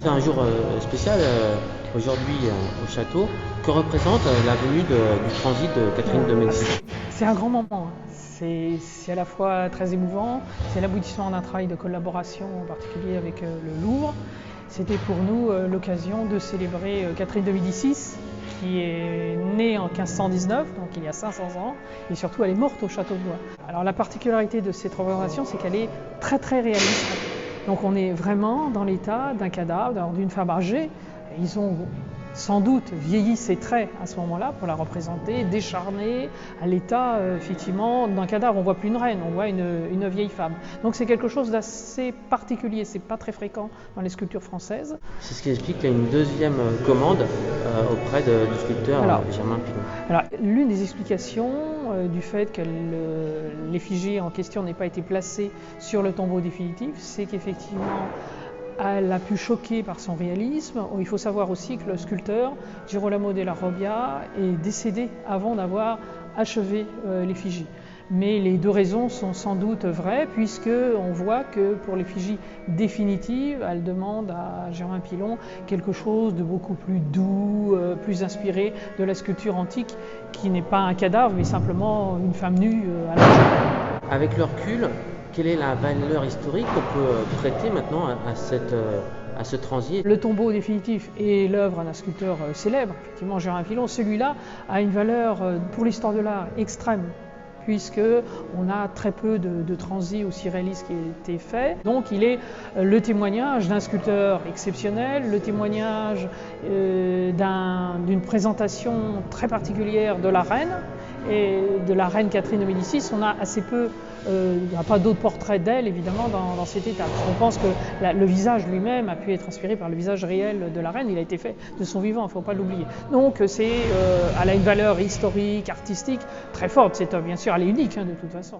C'est un jour spécial aujourd'hui au château. Que représente la venue du transit de Catherine de Médicis? C'est un grand moment. C'est à la fois très émouvant, c'est l'aboutissement d'un travail de collaboration en particulier avec le Louvre. C'était pour nous l'occasion de célébrer Catherine de Médicis, qui est née en 1519, donc il y a 500 ans, et surtout elle est morte au château de Blois. Alors la particularité de cette représentation, c'est qu'elle est très très réaliste. Donc on est vraiment dans l'état d'un cadavre, d'une femme âgée. Ils ont sans doute vieilli ses traits à ce moment-là pour la représenter, décharnée, à l'état effectivement d'un cadavre. On ne voit plus une reine, on voit une vieille femme. Donc c'est quelque chose d'assez particulier, c'est pas très fréquent dans les sculptures françaises. C'est ce qui explique qu'il y a une deuxième commande auprès du sculpteur Germain Pilon. Alors l'une des explications du fait que l'effigie en question n'ait pas été placée sur le tombeau définitif, c'est qu'effectivement elle a pu choquer par son réalisme. Il faut savoir aussi que le sculpteur Girolamo della Robbia est décédé avant d'avoir achevé l'effigie. Mais les deux raisons sont sans doute vraies, puisqu'on voit que pour l'effigie définitive, elle demande à Germain Pilon quelque chose de beaucoup plus doux, plus inspiré de la sculpture antique, qui n'est pas un cadavre, mais simplement une femme nue à l'âge. Avec le recul, quelle est la valeur historique qu'on peut prêter maintenant à ce transit? Le tombeau définitif est l'œuvre d'un sculpteur célèbre, effectivement Germain Pilon. Celui-là a une valeur pour l'histoire de l'art extrême, puisqu'on a très peu de transits aussi réalistes qui ont été faits. Donc il est le témoignage d'un sculpteur exceptionnel, le témoignage d'une présentation très particulière de la reine, et de la reine Catherine de Médicis. On a assez peu, il n'y a pas d'autres portraits d'elle évidemment dans cet état. On pense que le visage lui-même a pu être inspiré par le visage réel de la reine, il a été fait de son vivant, il ne faut pas l'oublier. Donc elle a une valeur historique, artistique très forte, cette œuvre, bien sûr, elle est unique de toute façon.